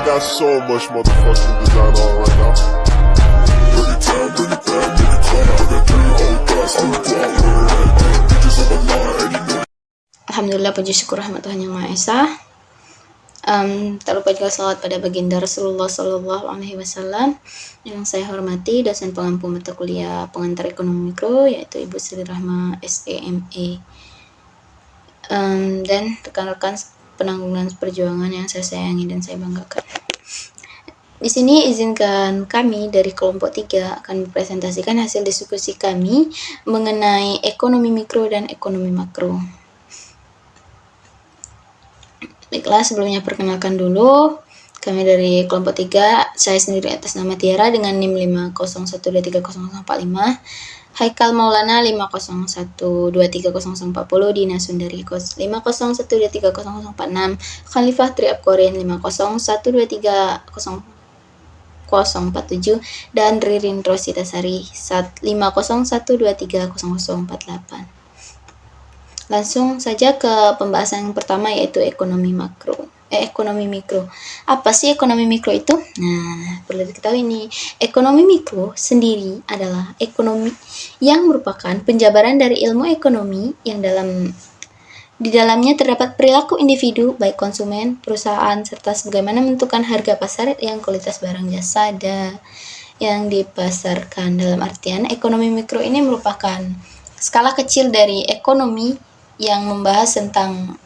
got so much motherfucking design on right now. Bring it down, bring it down, bring it down. I got 3 whole thoughts on the block. Bitches on my line, and you know. Alhamdulillah, puji syukur rahmat Tuhan Yang Maha Esa. Tak lupa juga salawat pada baginda Rasulullah Sallallahu Alaihi Wasallam. Yang saya hormati dosen pengampu mata kuliah pengantar ekonomi mikro, yaitu Ibu Sri Rahma SEME, dan rekan-rekan penanggungan perjuangan yang saya sayangi dan saya banggakan. Di sini izinkan kami dari kelompok 3 akan mempresentasikan hasil diskusi kami mengenai ekonomi mikro dan ekonomi makro. Baiklah, sebelumnya perkenalkan dulu. Kami dari kelompok 3, saya sendiri atas nama Tiara dengan NIM 501230045, Haikal Maulana 501230040, Dina Sundari 501230046, Khalifah Triap Korin 501230047, dan Ririn Rositasari 501230048. Langsung saja ke pembahasan yang pertama, yaitu ekonomi mikro. Apa sih ekonomi mikro itu? Nah, perlu diketahui nih, ekonomi mikro sendiri adalah ekonomi yang merupakan penjabaran dari ilmu ekonomi yang di dalamnya terdapat perilaku individu, baik konsumen, perusahaan, serta bagaimana menentukan harga pasar yang kualitas barang jasa yang dipasarkan. Dalam artian, ekonomi mikro ini merupakan skala kecil dari ekonomi yang membahas tentang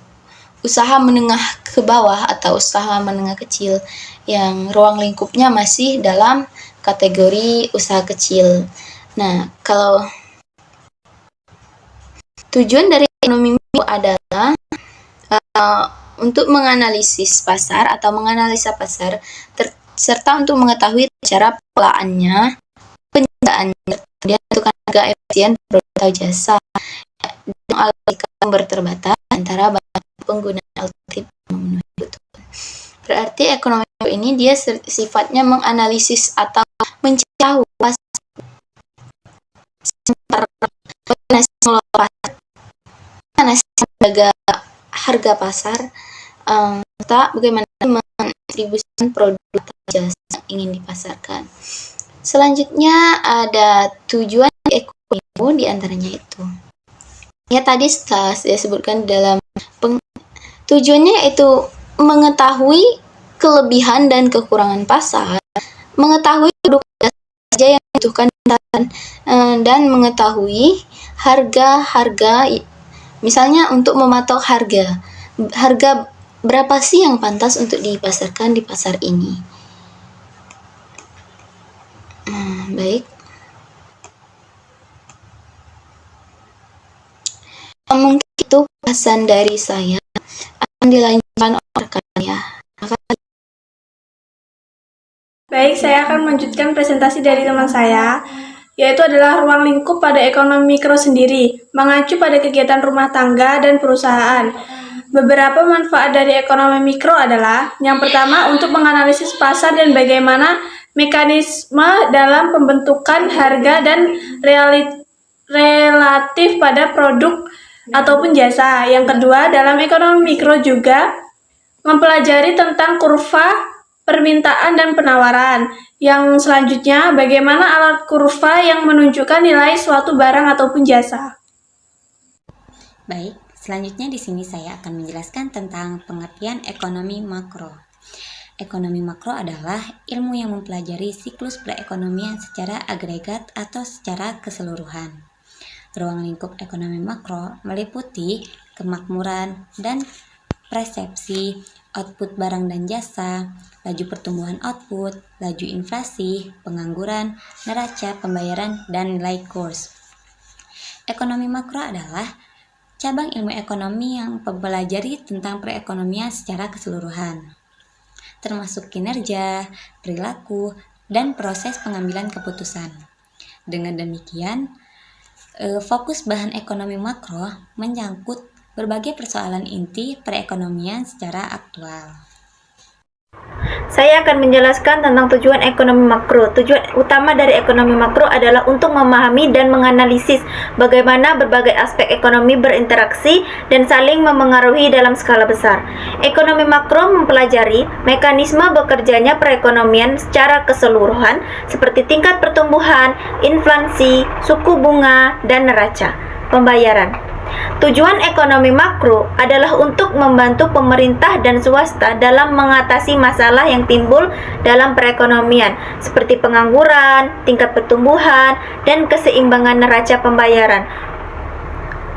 usaha menengah ke bawah atau usaha menengah kecil yang ruang lingkupnya masih dalam kategori usaha kecil. Nah, kalau tujuan dari ekonomi mikro adalah untuk menganalisis pasar atau menganalisa pasar serta untuk mengetahui cara pengolahannya, penjagaannya, kemudian menentukan harga efisien produk atau jasa, mengalihkan sumber terbatas antara penggunaan alternatif memenuhi kebutuhan. Berarti ekonomi ini dia sifatnya menganalisis atau mencari tahu harga pasar, serta bagaimana mendistribusikan produk atau jasa yang ingin dipasarkan. Selanjutnya ada tujuan ekonomi, di antaranya itu. Ya, tadi setelah saya sebutkan dalam tujuannya yaitu mengetahui kelebihan dan kekurangan pasar, mengetahui produk saja yang dibutuhkan dan mengetahui harga, misalnya untuk mematok harga berapa sih yang pantas untuk dipasarkan di pasar ini. Baik. Mungkin itu pesan dari saya, akan dilanjutkan oleh rekan ya. Baik, saya akan melanjutkan presentasi dari teman saya, yaitu adalah ruang lingkup pada ekonomi mikro sendiri, mengacu pada kegiatan rumah tangga dan perusahaan. Beberapa manfaat dari ekonomi mikro adalah, yang pertama, untuk menganalisis pasar dan bagaimana mekanisme dalam pembentukan harga dan relatif pada produk ataupun jasa. Yang kedua, dalam ekonomi mikro juga mempelajari tentang kurva permintaan dan penawaran. Yang selanjutnya, bagaimana alat kurva yang menunjukkan nilai suatu barang ataupun jasa. Baik, selanjutnya di sini saya akan menjelaskan tentang pengertian ekonomi makro. Ekonomi makro adalah ilmu yang mempelajari siklus perekonomian secara agregat atau secara keseluruhan. Ruang lingkup ekonomi makro meliputi kemakmuran dan persepsi, output barang dan jasa, laju pertumbuhan output, laju inflasi, pengangguran, neraca pembayaran, dan nilai kurs. Ekonomi makro adalah cabang ilmu ekonomi yang mempelajari tentang perekonomian secara keseluruhan, termasuk kinerja, perilaku, dan proses pengambilan keputusan. Dengan demikian, fokus bahan ekonomi makro menyangkut berbagai persoalan inti perekonomian secara aktual. saya akan menjelaskan tentang tujuan ekonomi makro. Tujuan utama dari ekonomi makro adalah untuk memahami dan menganalisis bagaimana berbagai aspek ekonomi berinteraksi dan saling memengaruhi dalam skala besar. Ekonomi makro mempelajari mekanisme bekerjanya perekonomian secara keseluruhan seperti tingkat pertumbuhan, inflasi, suku bunga, dan neraca pembayaran. Tujuan ekonomi makro adalah untuk membantu pemerintah dan swasta dalam mengatasi masalah yang timbul dalam perekonomian, seperti pengangguran, tingkat pertumbuhan, dan keseimbangan neraca pembayaran.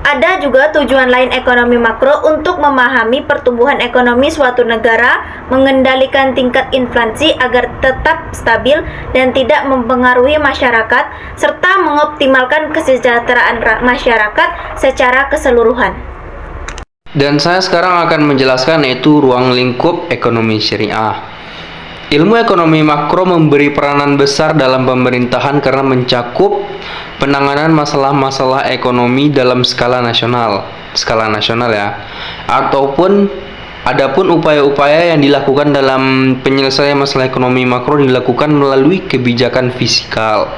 Ada juga tujuan lain ekonomi makro untuk memahami pertumbuhan ekonomi suatu negara, mengendalikan tingkat inflasi agar tetap stabil dan tidak mempengaruhi masyarakat, serta mengoptimalkan kesejahteraan masyarakat secara keseluruhan. Dan saya sekarang akan menjelaskan yaitu ruang lingkup ekonomi syariah. Ilmu ekonomi makro memberi peranan besar dalam pemerintahan karena mencakup penanganan masalah-masalah ekonomi dalam skala nasional ya. Adapun upaya-upaya yang dilakukan dalam penyelesaian masalah ekonomi makro dilakukan melalui kebijakan fiskal,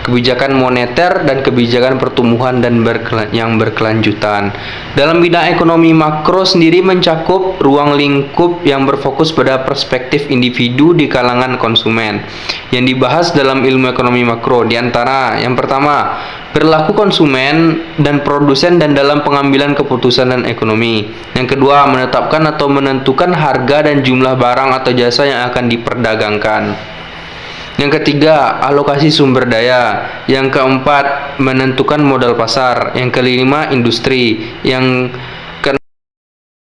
kebijakan moneter, dan kebijakan pertumbuhan dan yang berkelanjutan. Dalam bidang ekonomi makro sendiri mencakup ruang lingkup yang berfokus pada perspektif individu di kalangan konsumen yang dibahas dalam ilmu ekonomi makro. Di antara yang pertama, perilaku konsumen dan produsen dan dalam pengambilan keputusan dan ekonomi. Yang kedua, menetapkan atau menentukan harga dan jumlah barang atau jasa yang akan diperdagangkan. Yang ketiga, alokasi sumber daya. Yang keempat, menentukan modal pasar. Yang kelima, industri. Yang